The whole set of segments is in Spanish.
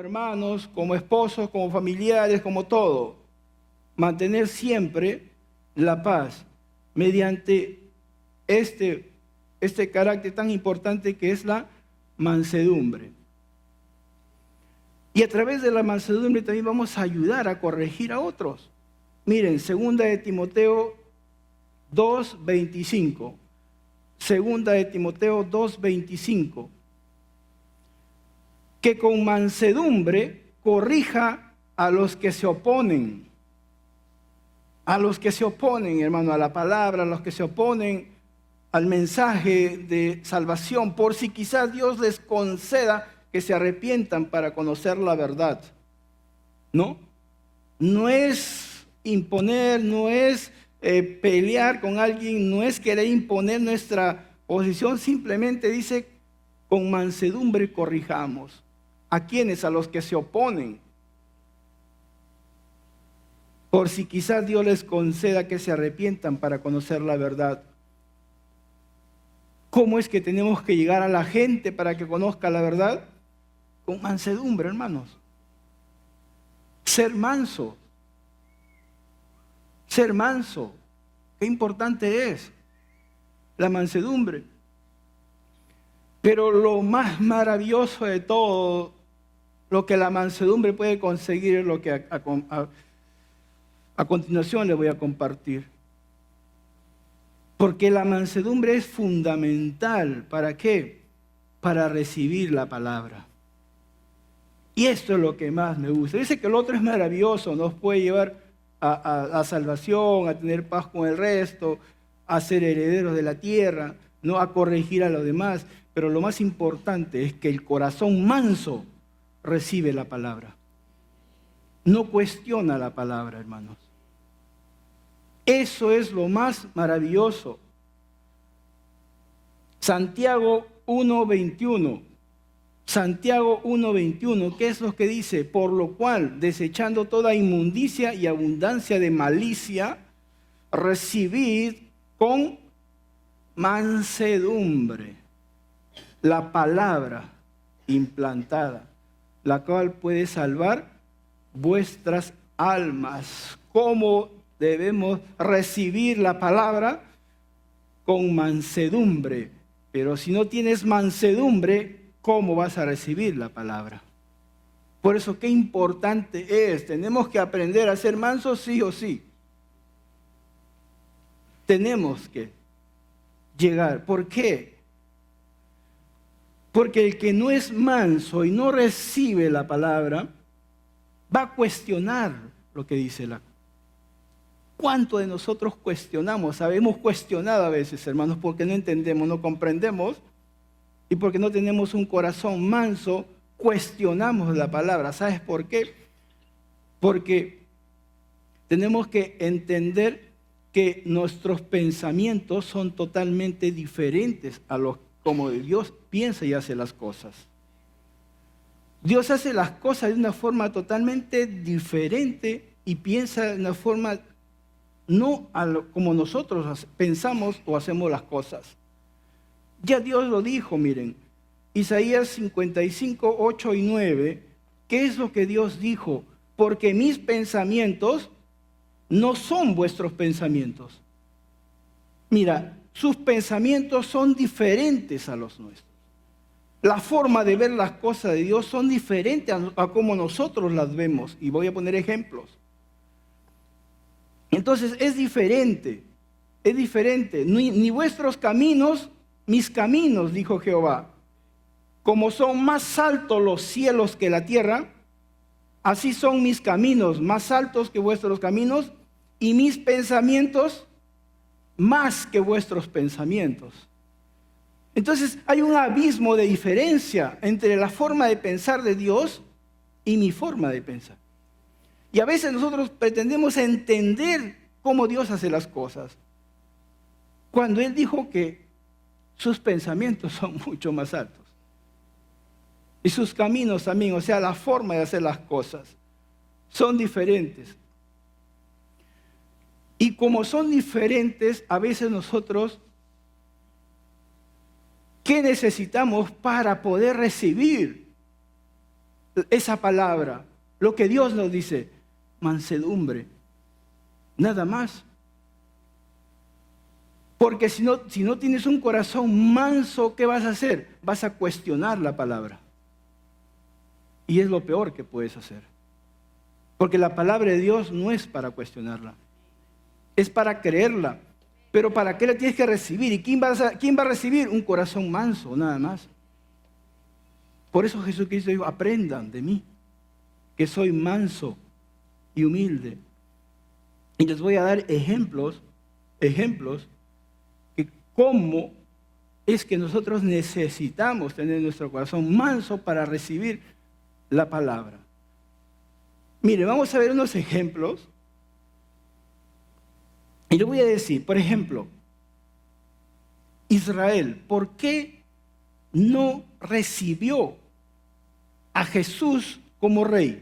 hermanos, como esposos, como familiares, como todo. Mantener siempre la paz mediante este carácter tan importante que es la mansedumbre. Y a través de la mansedumbre también vamos a ayudar a corregir a otros. Miren, 2 de Timoteo 2:25. 2 de Timoteo 2:25. Que con mansedumbre corrija a los que se oponen. A los que se oponen, hermano, a la palabra, a los que se oponen al mensaje de salvación, por si quizás Dios les conceda que se arrepientan para conocer la verdad. ¿No? No es imponer, no es pelear con alguien, no es querer imponer nuestra posición, simplemente dice, con mansedumbre corrijamos. ¿A quiénes? A los que se oponen. Por si quizás Dios les conceda que se arrepientan para conocer la verdad. ¿Cómo es que tenemos que llegar a la gente para que conozca la verdad? Con mansedumbre, hermanos. Ser manso. Ser manso. Qué importante es la mansedumbre. Pero lo más maravilloso de todo, lo que la mansedumbre puede conseguir, es lo que a continuación les voy a compartir. Porque la mansedumbre es fundamental. ¿Para qué? Para recibir la palabra. Y esto es lo que más me gusta. Dice que el otro es maravilloso, nos puede llevar a salvación, a tener paz con el resto, a ser herederos de la tierra, no a corregir a los demás. Pero lo más importante es que el corazón manso recibe la palabra. No cuestiona la palabra, hermanos. Eso es lo más maravilloso. Santiago 1:21. Santiago 1:21, ¿qué es lo que dice? Por lo cual, desechando toda inmundicia y abundancia de malicia, recibid con mansedumbre la palabra implantada, la cual puede salvar vuestras almas. ¿Cómo debemos recibir la palabra? Con mansedumbre. Pero si no tienes mansedumbre, ¿cómo vas a recibir la palabra? Por eso, qué importante es. Tenemos que aprender a ser mansos sí o sí. Tenemos que llegar. ¿Por qué? Porque el que no es manso y no recibe la palabra, va a cuestionar lo que dice la. ¿Cuánto de nosotros cuestionamos? Sabemos cuestionado a veces, hermanos, porque no entendemos, no comprendemos. Y porque no tenemos un corazón manso, cuestionamos la palabra. ¿Sabes por qué? Porque tenemos que entender que nuestros pensamientos son totalmente diferentes a los como Dios piensa y hace las cosas. Dios hace las cosas de una forma totalmente diferente y piensa de una forma no como nosotros pensamos o hacemos las cosas. Ya Dios lo dijo, miren, Isaías 55, 8 y 9, ¿qué es lo que Dios dijo? Porque mis pensamientos no son vuestros pensamientos. Mira, sus pensamientos son diferentes a los nuestros. La forma de ver las cosas de Dios son diferentes a como nosotros las vemos. Y voy a poner ejemplos. Entonces es diferente. Ni vuestros caminos, mis caminos, dijo Jehová. Como son más altos los cielos que la tierra, así son mis caminos más altos que vuestros caminos y mis pensamientos más que vuestros pensamientos. Entonces hay un abismo de diferencia entre la forma de pensar de Dios y mi forma de pensar. Y a veces nosotros pretendemos entender cómo Dios hace las cosas, cuando Él dijo que sus pensamientos son mucho más altos. Y sus caminos también, o sea, la forma de hacer las cosas, son diferentes. Y como son diferentes, a veces nosotros, ¿qué necesitamos para poder recibir esa palabra, lo que Dios nos dice, mansedumbre, nada más. Porque si no tienes un corazón manso, ¿qué vas a hacer? Vas a cuestionar la palabra. Y es lo peor que puedes hacer. Porque la palabra de Dios no es para cuestionarla, es para creerla. Pero ¿para qué la tienes que recibir? ¿Y quién va a recibir? Un corazón manso, nada más. Por eso Jesucristo dijo, aprendan de mí, que soy manso y humilde. Y les voy a dar ejemplos que cómo es que nosotros necesitamos tener nuestro corazón manso para recibir la palabra. Mire, vamos a ver unos ejemplos. Y le voy a decir, por ejemplo, Israel, ¿por qué no recibió a Jesús como rey?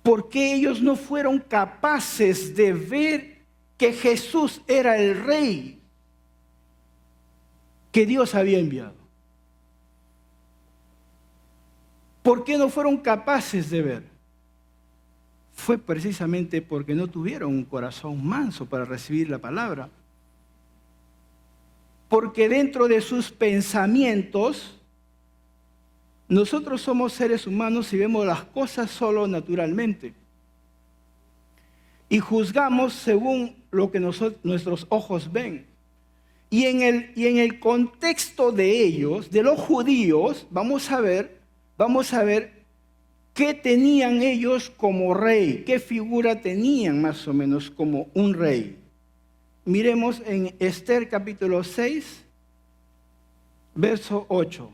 ¿Por qué ellos no fueron capaces de ver que Jesús era el rey que Dios había enviado? ¿Por qué no fueron capaces de ver? Fue precisamente porque no tuvieron un corazón manso para recibir la palabra. Porque dentro de sus pensamientos, nosotros somos seres humanos y vemos las cosas solo naturalmente. Y juzgamos según lo que nuestros ojos ven. Y en el contexto de ellos, de los judíos, vamos a ver qué tenían ellos como rey, qué figura tenían más o menos como un rey. Miremos en Esther capítulo 6, verso 8.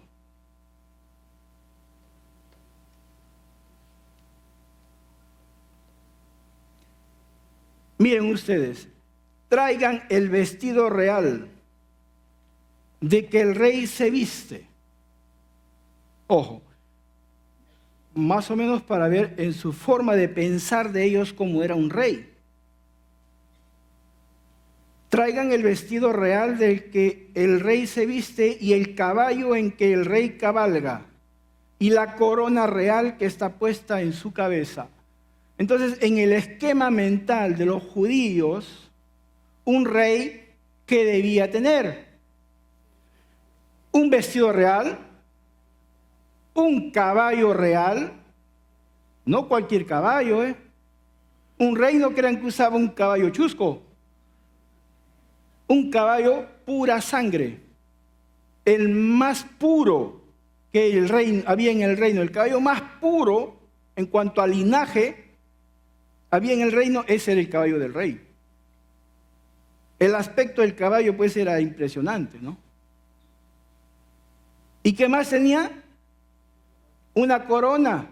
Miren ustedes, traigan el vestido real de que el rey se viste. Ojo, más o menos para ver en su forma de pensar de ellos cómo era un rey. Traigan el vestido real del que el rey se viste y el caballo en que el rey cabalga y la corona real que está puesta en su cabeza. Entonces, en el esquema mental de los judíos, un rey, ¿qué debía tener? Un vestido real, un caballo real, no cualquier caballo, Un rey no crean que usaba un caballo chusco, un caballo pura sangre, el más puro que había en el reino, el caballo más puro en cuanto a linaje había en el reino, ese era el caballo del rey. El aspecto del caballo pues era impresionante, ¿no? ¿Y qué más tenía? Una corona.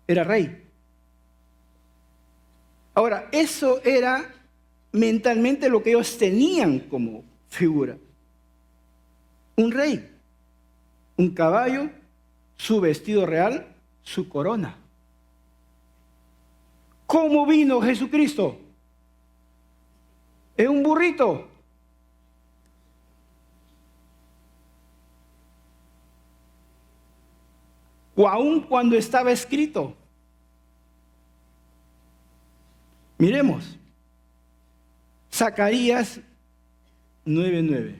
Era rey. Ahora, eso era mentalmente lo que ellos tenían como figura. Un rey, un caballo, su vestido real, su corona. ¿Cómo vino Jesucristo? En un burrito. O aún cuando estaba escrito. Miremos. Zacarías 9:9.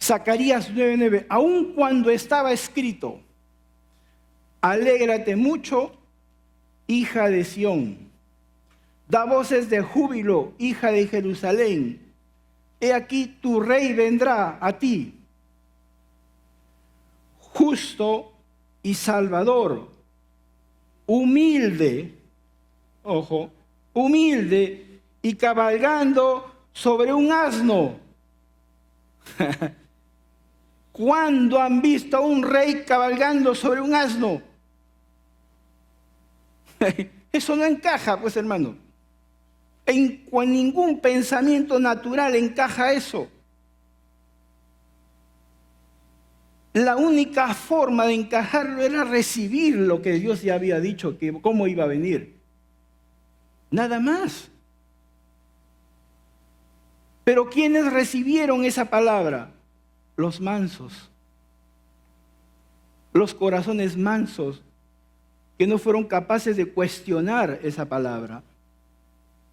Zacarías 9:9. Aún cuando estaba escrito, alégrate mucho, hija de Sión. Da voces de júbilo, hija de Jerusalén. He aquí tu rey vendrá a ti, justo y salvador, humilde, ojo, humilde y cabalgando sobre un asno. ¿Cuándo han visto a un rey cabalgando sobre un asno? Eso no encaja, pues, hermano. En ningún pensamiento natural encaja eso. La única forma de encajarlo era recibir lo que Dios ya había dicho, que cómo iba a venir. Nada más. Pero ¿quiénes recibieron esa palabra? Los mansos. los corazones mansos, que no fueron capaces de cuestionar esa palabra.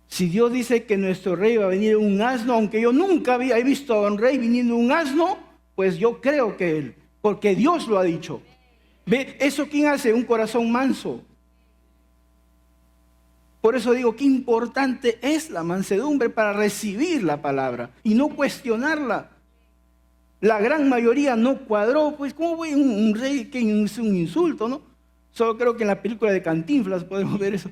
Si Dios dice que nuestro rey va a venir en un asno, aunque yo nunca he visto a un rey viniendo en un asno, pues yo creo que él, porque Dios lo ha dicho. ¿Ve? ¿Eso quién hace? Un corazón manso. Por eso digo, qué importante es la mansedumbre para recibir la palabra y no cuestionarla. La gran mayoría no cuadró, pues ¿cómo voy un rey que es un insulto, no? Solo creo que en la película de Cantinflas podemos ver eso.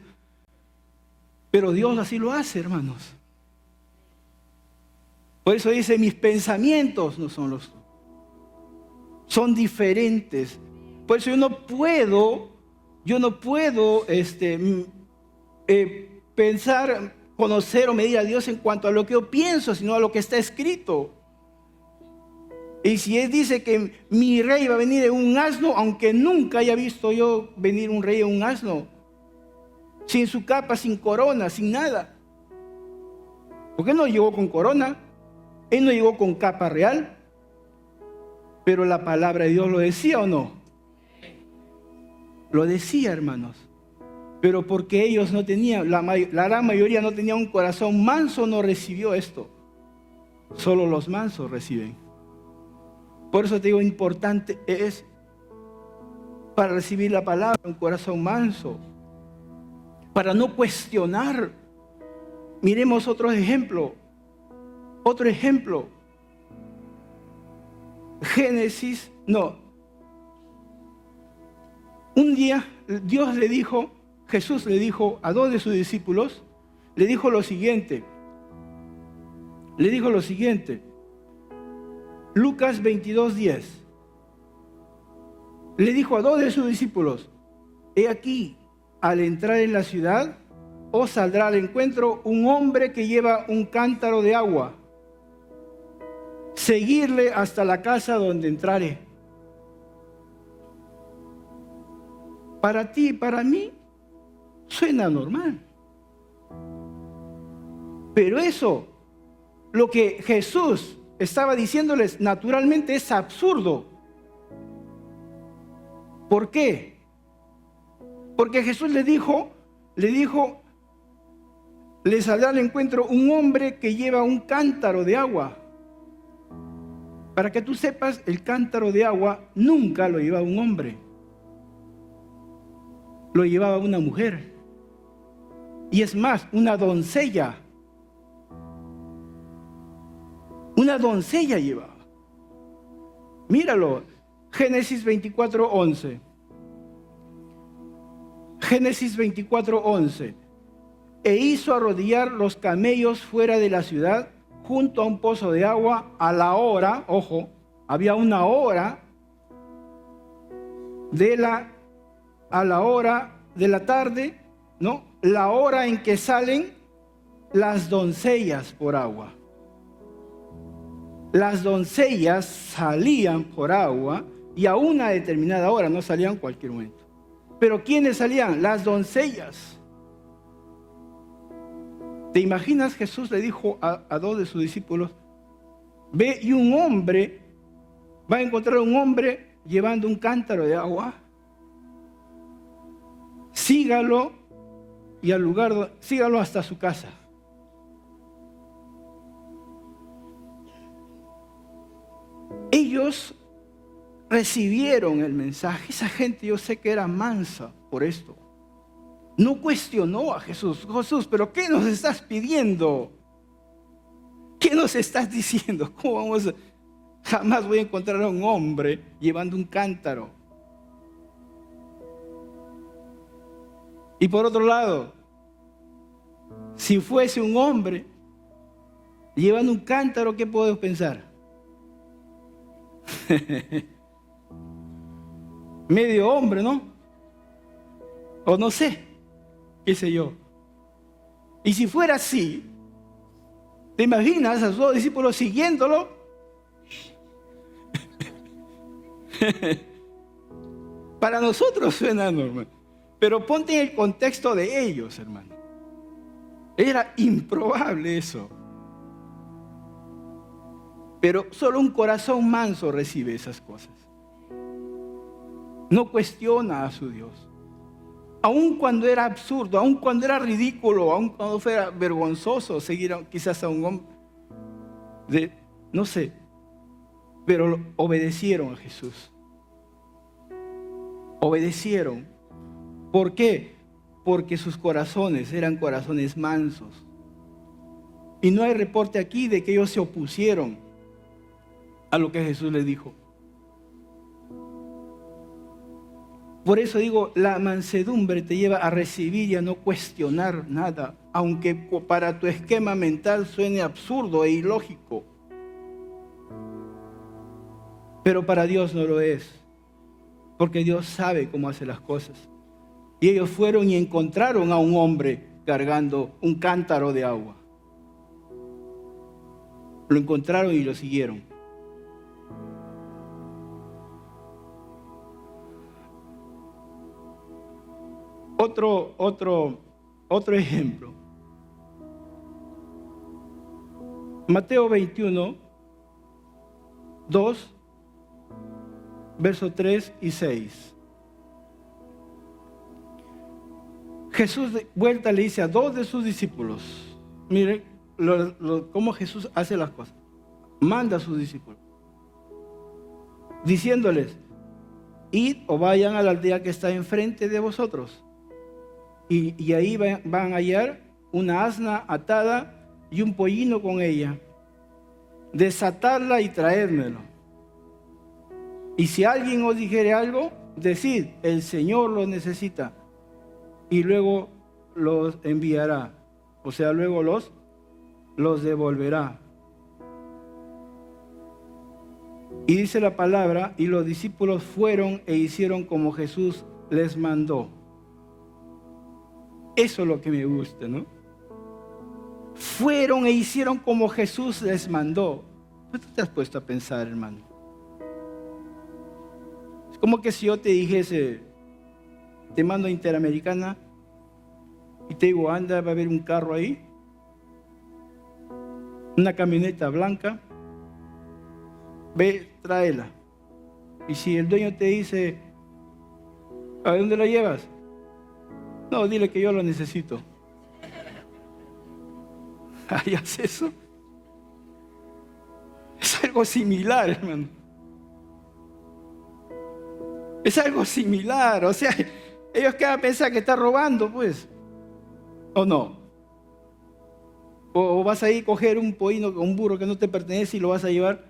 Pero Dios así lo hace, hermanos. Por eso dice, mis pensamientos no son los tuyos. Son diferentes. Por eso yo no puedo pensar, conocer o medir a Dios en cuanto a lo que yo pienso, sino a lo que está escrito. Y si Él dice que mi rey va a venir en un asno, aunque nunca haya visto yo venir un rey en un asno, sin su capa, sin corona, sin nada. Porque Él no llegó con corona, Él no llegó con capa real, pero la palabra de Dios lo decía o no. Lo decía, hermanos. Pero porque ellos no tenían, la gran mayoría no tenía un corazón manso, no recibió esto. Solo los mansos reciben. Por eso te digo, importante es para recibir la palabra un corazón manso, para no cuestionar. Miremos otro ejemplo. Un día Jesús le dijo a dos de sus discípulos, le dijo lo siguiente. Lucas 22:10. Le dijo a dos de sus discípulos, he aquí, al entrar en la ciudad, os saldrá al encuentro un hombre que lleva un cántaro de agua. Seguirle hasta la casa donde entrare. Para ti y para mí suena normal. Pero eso, lo que Jesús estaba diciéndoles naturalmente es absurdo. ¿Por qué? Porque Jesús le dijo, le saldrá al encuentro un hombre que lleva un cántaro de agua. Para que tú sepas, el cántaro de agua nunca lo llevaba un hombre. Lo llevaba una mujer. Y es más, una doncella. Una doncella llevaba. Míralo, Génesis 24:11. Génesis 24:11. E hizo arrodillar los camellos fuera de la ciudad, junto a un pozo de agua, a la hora, ojo, había una hora, a la hora de la tarde, ¿no? La hora en que salen las doncellas por agua. Las doncellas salían por agua y a una determinada hora, no salían en cualquier momento. Pero ¿quiénes salían? Las doncellas. ¿Te imaginas? Jesús le dijo a dos de sus discípulos, ve y va a encontrar un hombre llevando un cántaro de agua. Sígalo y sígalo hasta su casa. Ellos recibieron el mensaje. Esa gente yo sé que era mansa por esto. No cuestionó a Jesús. Jesús, ¿pero qué nos estás pidiendo? ¿Qué nos estás diciendo? Jamás voy a encontrar a un hombre llevando un cántaro. Y por otro lado, si fuese un hombre llevando un cántaro, ¿qué podemos pensar? Medio hombre, ¿no? O no sé, qué sé yo. Y si fuera así, ¿te imaginas a sus dos discípulos siguiéndolo? Para nosotros suena normal, pero ponte en el contexto de ellos, hermano. Era improbable eso. Pero solo un corazón manso recibe esas cosas. No cuestiona a su Dios. Aun cuando era absurdo, aun cuando era ridículo, aun cuando fuera vergonzoso seguir quizás a un hombre, no sé, pero obedecieron a Jesús. Obedecieron. ¿Por qué? Porque sus corazones eran corazones mansos. Y no hay reporte aquí de que ellos se opusieron a lo que Jesús les dijo. Por eso digo, la mansedumbre te lleva a recibir y a no cuestionar nada, aunque para tu esquema mental suene absurdo e ilógico. Pero para Dios no lo es, porque Dios sabe cómo hace las cosas. Y ellos fueron y encontraron a un hombre cargando un cántaro de agua. Lo encontraron y lo siguieron. Otro ejemplo. Mateo 21, 2, versos 3 y 6. Jesús de vuelta le dice a 2 de sus discípulos, miren cómo Jesús hace las cosas. Manda a sus discípulos, diciéndoles, id o vayan a la aldea que está enfrente de vosotros. Y ahí van a hallar una asna atada y un pollino con ella. Desatadla y traédmelo. Y si alguien os dijere algo, decid, el Señor lo necesita. Y luego los enviará. O sea, luego los devolverá. Y dice la palabra, y los discípulos fueron e hicieron como Jesús les mandó. Eso es lo que me gusta, ¿no? Fueron e hicieron como Jesús les mandó. ¿Tú te has puesto a pensar, hermano? Es como que si yo te dijese, te mando a Interamericana y te digo, anda, va a haber un carro ahí, una camioneta blanca, ve, tráela. Y si el dueño te dice, ¿a dónde la llevas? No, dile que yo lo necesito. ¿Harías eso? Es algo similar, hermano. Es algo similar. O sea, ellos que van a pensar que está robando, pues. ¿O no? O vas a ir a coger un pollino, un burro que no te pertenece y lo vas a llevar.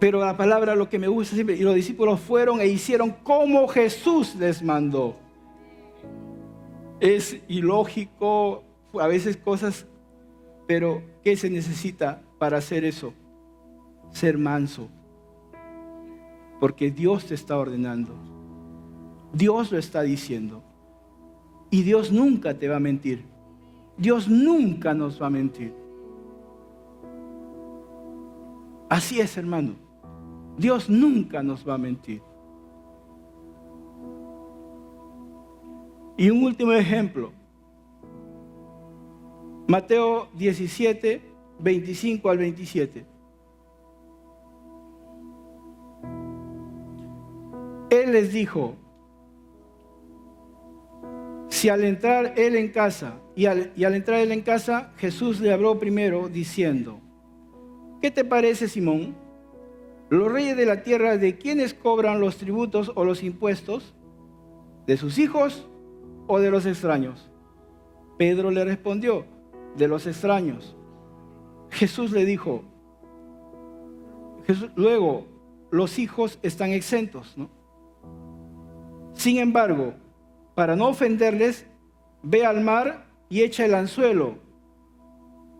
Pero la palabra, lo que me gusta siempre, y los discípulos fueron e hicieron como Jesús les mandó. Es ilógico, a veces cosas, pero ¿qué se necesita para hacer eso? Ser manso. Porque Dios te está ordenando. Dios lo está diciendo. Y Dios nunca te va a mentir. Dios nunca nos va a mentir. Así es, hermano. Dios nunca nos va a mentir. Y un último ejemplo. Mateo 17, 25 al 27. Él les dijo, si al entrar él en casa, y al entrar él en casa, Jesús le habló primero diciendo, ¿qué te parece, Simón? ¿Los reyes de la tierra de quiénes cobran los tributos o los impuestos? ¿De sus hijos o de los extraños? Pedro le respondió, de los extraños. Jesús le dijo, luego, los hijos están exentos, ¿no? Sin embargo, para no ofenderles, ve al mar y echa el anzuelo.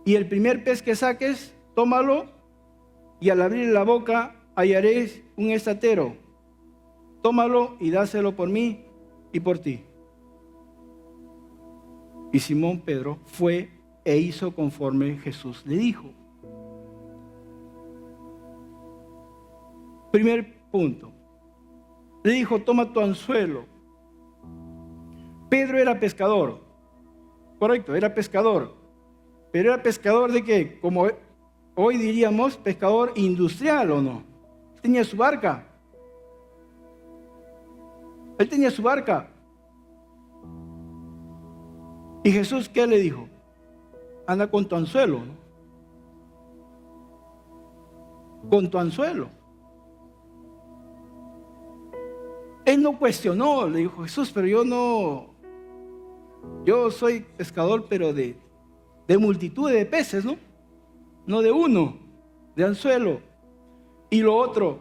Y el primer pez que saques, tómalo, y al abrir la boca hallaréis un estatero. Tómalo y dáselo por mí y por ti. Y Simón Pedro fue e hizo conforme Jesús le dijo. Primer punto. Le dijo, toma tu anzuelo. Pedro era pescador. Correcto, era pescador. Pero era pescador de qué? Como hoy diríamos, pescador industrial, ¿o no? Tenía su barca. Él tenía su barca. ¿Y Jesús qué le dijo? Anda con tu anzuelo, ¿no? Con tu anzuelo. Él no cuestionó, le dijo Jesús, pero yo soy pescador, pero de multitud de peces, ¿no? No de uno, de anzuelo. Y lo otro,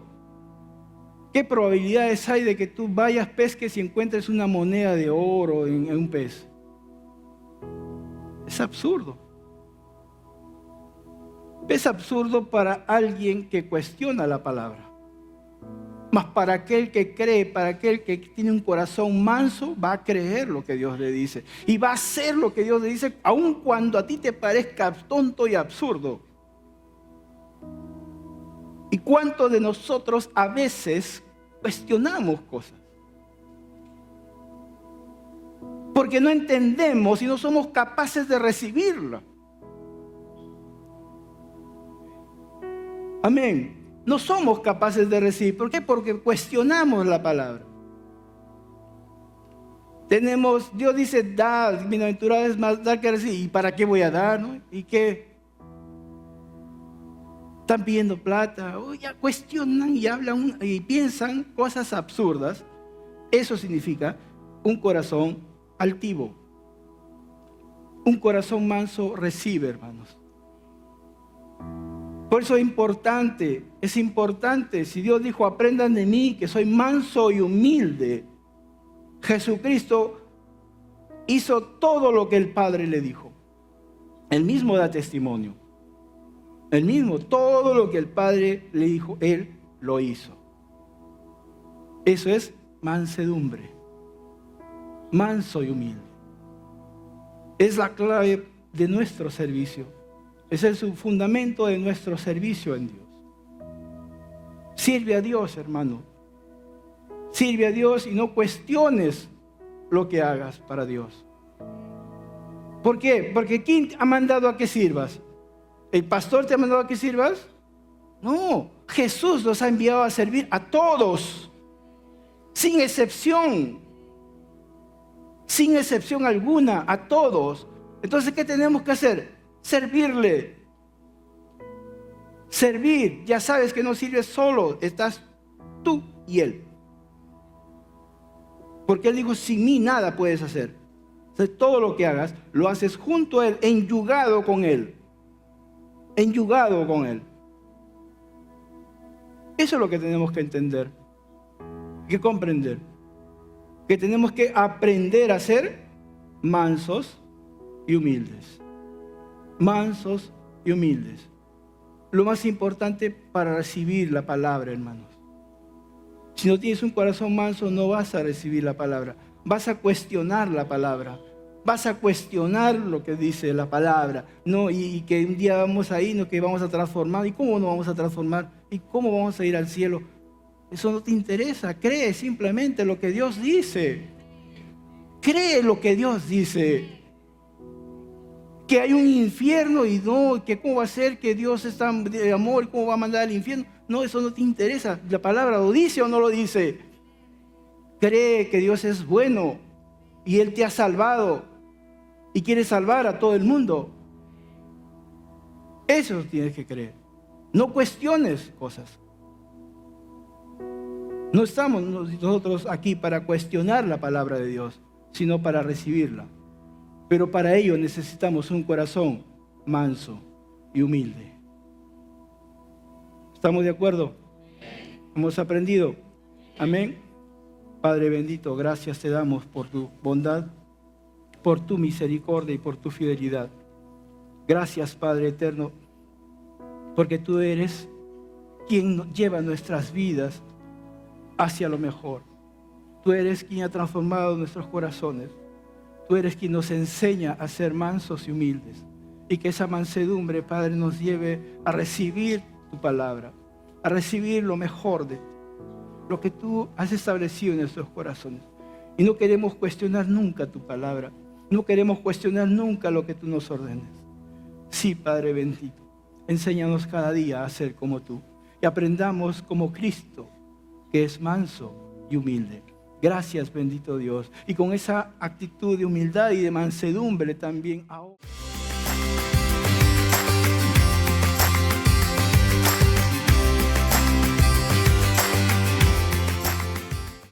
¿qué probabilidades hay de que tú vayas, pesques y encuentres una moneda de oro en un pez? Es absurdo. Es absurdo para alguien que cuestiona la palabra. Mas para aquel que cree, para aquel que tiene un corazón manso, va a creer lo que Dios le dice. Y va a hacer lo que Dios le dice, aun cuando a ti te parezca tonto y absurdo. ¿Y cuántos de nosotros a veces cuestionamos cosas? Porque no entendemos y no somos capaces de recibirla. Amén. No somos capaces de recibir. ¿Por qué? Porque cuestionamos la palabra. Dios dice, da, bienaventurado es más dar que recibir. ¿Y para qué voy a dar? ¿No? ¿Y qué? Están pidiendo plata. Ya cuestionan y hablan y piensan cosas absurdas. Eso significa un corazón altivo. Un corazón manso recibe, hermanos. Por eso es importante, si Dios dijo, aprendan de mí, que soy manso y humilde. Jesucristo hizo todo lo que el Padre le dijo. Él mismo da testimonio. Él mismo, todo lo que el Padre le dijo, Él lo hizo. Eso es mansedumbre. Manso y humilde. Es la clave de nuestro servicio. Es el fundamento de nuestro servicio en Dios. Sirve a Dios, hermano. Sirve a Dios y no cuestiones lo que hagas para Dios. ¿Por qué? Porque ¿quién te ha mandado a que sirvas? ¿El pastor te ha mandado a que sirvas? No, Jesús nos ha enviado a servir a todos, sin excepción. Sin excepción alguna, a todos. Entonces, ¿qué tenemos que hacer? Servirle. Servir. Ya sabes que no sirves solo, estás tú y Él. Porque Él dijo, sin mí nada puedes hacer. Entonces, todo lo que hagas, lo haces junto a Él, enyugado con Él. Enyugado con Él. Eso es lo que tenemos que entender, que comprender. Que tenemos que aprender a ser mansos y humildes. Mansos y humildes. Lo más importante para recibir la palabra, hermanos. Si no tienes un corazón manso, no vas a recibir la palabra. Vas a cuestionar la palabra. Vas a cuestionar lo que dice la palabra. No, y que un día vamos ahí, no, que vamos a transformar. ¿Y cómo nos vamos a transformar? ¿Y cómo vamos a ir al cielo? Eso no te interesa. Cree simplemente lo que Dios dice. Cree lo que Dios dice. Que hay un infierno y no, que cómo va a ser que Dios es tan de amor y cómo va a mandar al infierno. No, eso no te interesa. La palabra lo dice o no lo dice. Cree que Dios es bueno y Él te ha salvado y quiere salvar a todo el mundo. Eso tienes que creer. No cuestiones cosas. No estamos nosotros aquí para cuestionar la palabra de Dios, sino para recibirla. Pero para ello necesitamos un corazón manso y humilde. ¿Estamos de acuerdo? ¿Hemos aprendido? Amén. Padre bendito, gracias te damos por tu bondad, por tu misericordia y por tu fidelidad. Gracias, Padre eterno, porque tú eres quien lleva nuestras vidas hacia lo mejor. Tú eres quien ha transformado nuestros corazones. Tú eres quien nos enseña a ser mansos y humildes. Y que esa mansedumbre, Padre, nos lleve a recibir tu palabra, a recibir lo mejor de ti, lo que tú has establecido en nuestros corazones. Y no queremos cuestionar nunca tu palabra. No queremos cuestionar nunca lo que tú nos ordenes. Sí, Padre bendito, enséñanos cada día a ser como tú. Y aprendamos como Cristo, que es manso y humilde. Gracias, bendito Dios. Y con esa actitud de humildad y de mansedumbre también ahora.